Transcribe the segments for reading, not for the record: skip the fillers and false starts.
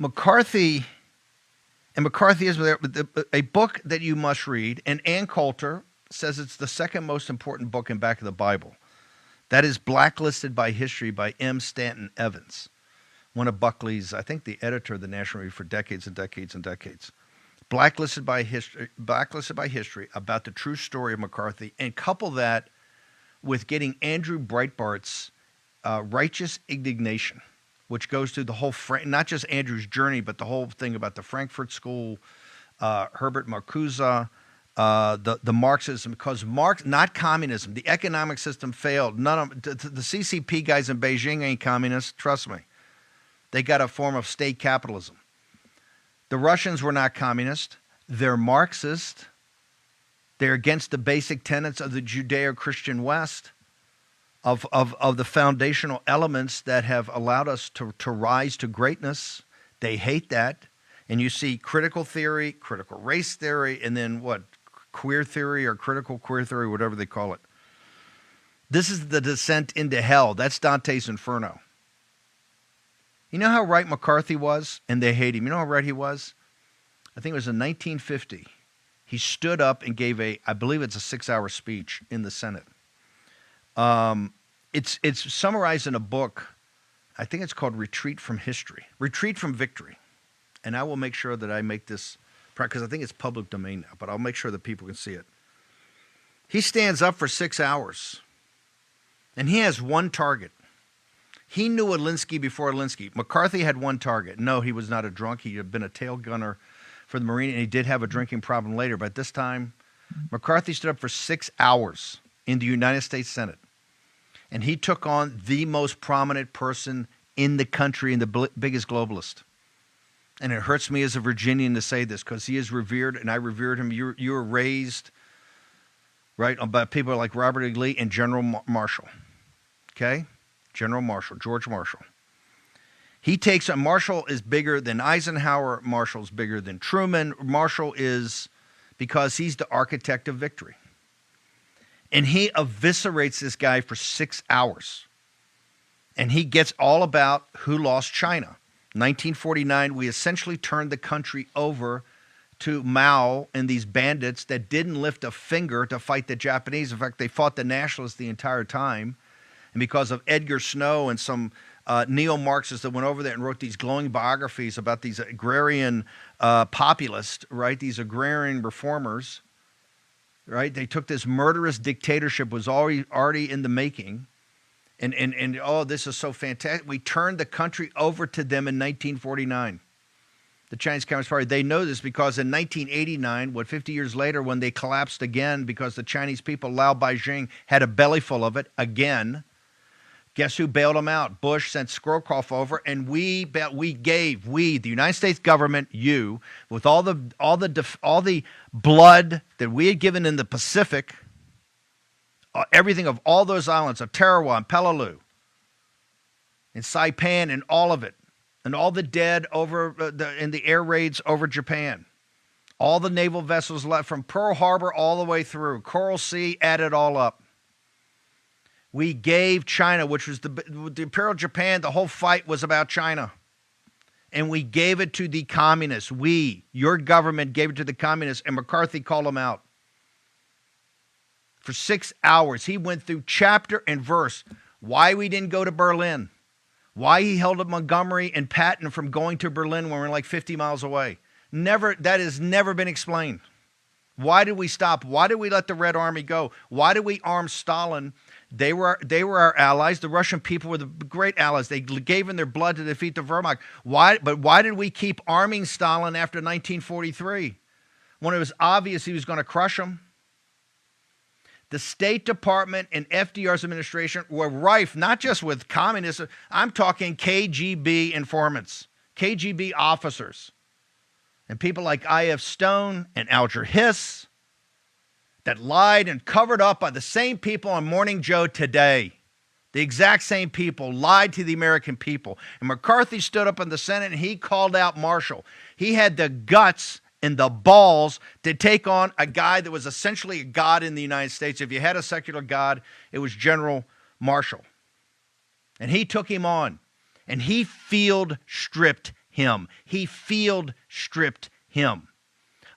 McCarthy and McCarthyism, a book that you must read, and Ann Coulter says it's the second most important book in back of the Bible. That is Blacklisted by History by M. Stanton Evans, one of Buckley's, I think the editor of the National Review for decades and decades and decades. Blacklisted by History about the true story of McCarthy, and couple that with getting Andrew Breitbart's Righteous Indignation, which goes through the whole, not just Andrew's journey, but the whole thing about the Frankfurt School, Herbert Marcuse, the Marxism, because Marx, not communism. The economic system failed. None of the CCP guys in Beijing ain't communists. Trust me. They got a form of state capitalism. The Russians were not communist. They're Marxist. They're against the basic tenets of the Judeo-Christian West, of the foundational elements that have allowed us to rise to greatness. They hate that. And you see critical theory, critical race theory, and then what? Queer theory or critical queer theory, whatever they call it. This is the descent into hell. That's Dante's Inferno. You know how right McCarthy was? And they hate him. You know how right he was? I think it was in 1950. He stood up and gave I believe it's a 6-hour speech in the Senate. It's summarized in a book. I think it's called Retreat from History. Retreat from Victory. And I will make sure that I make this, because I think it's public domain now, but I'll make sure that people can see it. He stands up for 6 hours, and he has one target. He knew Alinsky before Alinsky. McCarthy had one target. No, he was not a drunk. He had been a tail gunner for the Marine, and he did have a drinking problem later. But this time, McCarthy stood up for 6 hours in the United States Senate, and he took on the most prominent person in the country and the biggest globalist. And it hurts me as a Virginian to say this because he is revered, and I revered him. You were raised, right, by people like Robert E. Lee and General Marshall. Okay? General Marshall, George Marshall. He takes on, Marshall is bigger than Eisenhower. Marshall's bigger than Truman. Marshall is, because he's the architect of victory. And he eviscerates this guy for 6 hours. And he gets all about who lost China. 1949, we essentially turned the country over to Mao and these bandits that didn't lift a finger to fight the Japanese. In fact, they fought the nationalists the entire time. And because of Edgar Snow and some neo-Marxists that went over there and wrote these glowing biographies about these agrarian populists, right, these agrarian reformers, right, they took this murderous dictatorship was already in the making. And oh, this is so fantastic. We turned the country over to them in 1949. The Chinese Communist Party, they know this because in 1989, 50 years later, when they collapsed again because the Chinese people, Lao Beijing, had a belly full of it again, guess who bailed them out? Bush sent Skrokoff over, and we, the United States government, you, with all the blood that we had given in the Pacific, everything of all those islands of Tarawa and Peleliu and Saipan and all of it, and all the dead over in the air raids over Japan, all the naval vessels left from Pearl Harbor all the way through, Coral Sea, add it all up. We gave China, which was the Imperial Japan, the whole fight was about China. And we gave it to the communists. Your government gave it to the communists, and McCarthy called them out. For 6 hours, he went through chapter and verse why we didn't go to Berlin, why he held up Montgomery and Patton from going to Berlin when we're like 50 miles away. That has never been explained. Why did we stop? Why did we let the Red Army go? Why did we arm Stalin? They were our allies. The Russian people were the great allies. They gave in their blood to defeat the Wehrmacht. But why did we keep arming Stalin after 1943 when it was obvious he was going to crush them? The State Department and FDR's administration were rife, not just with communists. I'm talking KGB informants, KGB officers, and people like I.F. Stone and Alger Hiss that lied and covered up by the same people on Morning Joe today. The exact same people lied to the American people. And McCarthy stood up in the Senate and he called out Marshall. He had the guts and the balls to take on a guy that was essentially a god in the United States. If you had a secular god, it was General Marshall. And he took him on. And he field stripped him. him. He field stripped him.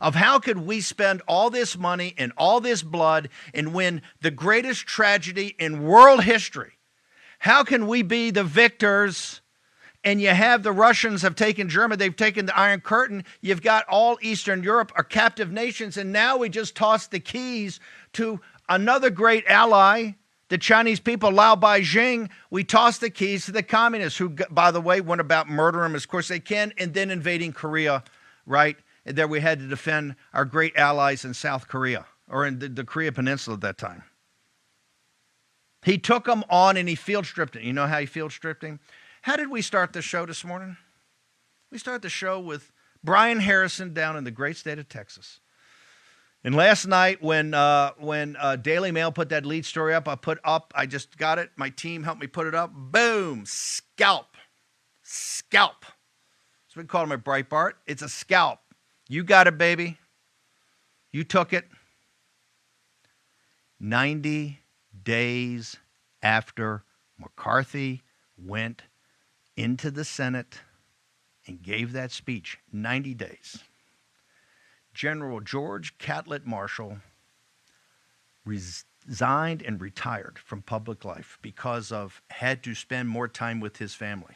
Of how could we spend all this money and all this blood and win the greatest tragedy in world history? How can we be the victors? And you have the Russians have taken Germany, they've taken the Iron Curtain. You've got all Eastern Europe are captive nations, and now we just tossed the keys to another great ally, the Chinese people, Lao Beijing. We tossed the keys to the communists, who, by the way, went about murdering them as course they can, and then invading Korea, right? And there we had to defend our great allies in South Korea, or in the Korea Peninsula at that time. He took them on and he field stripped it. You know how he field stripped him? How did we start the show this morning? We started the show with Brian Harrison down in the great state of Texas. And last night when Daily Mail put that lead story up, I just got it. My team helped me put it up. Boom, scalp. Scalp. So we call him at Breitbart. It's a scalp. You got it, baby. You took it. 90 days after McCarthy went into the Senate and gave that speech, 90 days, General George Catlett Marshall resigned and retired from public life because of had to spend more time with his family.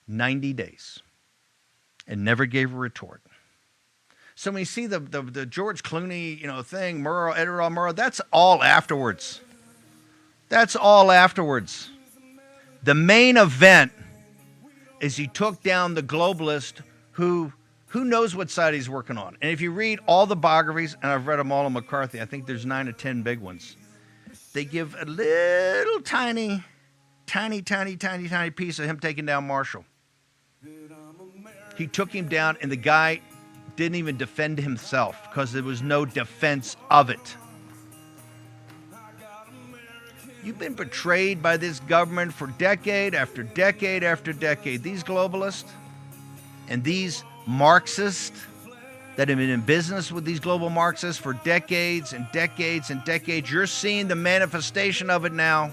90 days. And never gave a retort. So when you see the George Clooney, thing, Edward R. Murrow, that's all afterwards. That's all afterwards. The main event is he took down the globalist who knows what side he's working on. And if you read all the biographies, and I've read them all on McCarthy, I think there's 9 or 10 big ones, they give a little tiny piece of him taking down Marshall. He took him down, and the guy didn't even defend himself because there was no defense of it. You've been betrayed by this government for decade after decade after decade. These globalists and these Marxists that have been in business with these global Marxists for decades and decades and decades, you're seeing the manifestation of it now.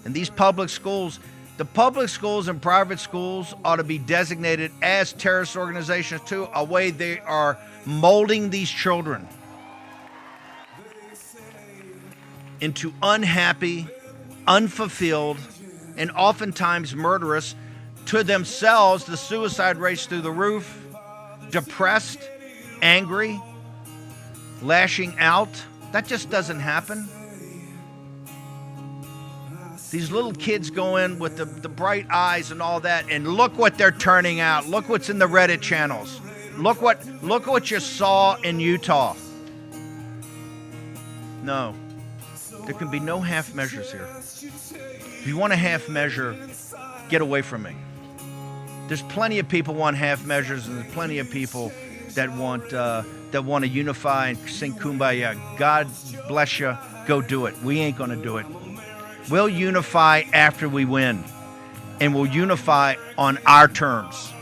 And these public schools, the public schools and private schools ought to be designated as terrorist organizations too, a way they are molding these children into unhappy, unfulfilled, and oftentimes murderous. To themselves, the suicide rate's through the roof, depressed, angry, lashing out. That just doesn't happen. These little kids go in with the bright eyes and all that, and look what they're turning out. Look what's in the Reddit channels. Look what you saw in Utah. No. There can be no half measures here. If you want a half measure, get away from me. There's plenty of people want half measures, and there's plenty of people that want to unify and sing Kumbaya. God bless you. Go do it. We ain't going to do it. We'll unify after we win, and we'll unify on our terms.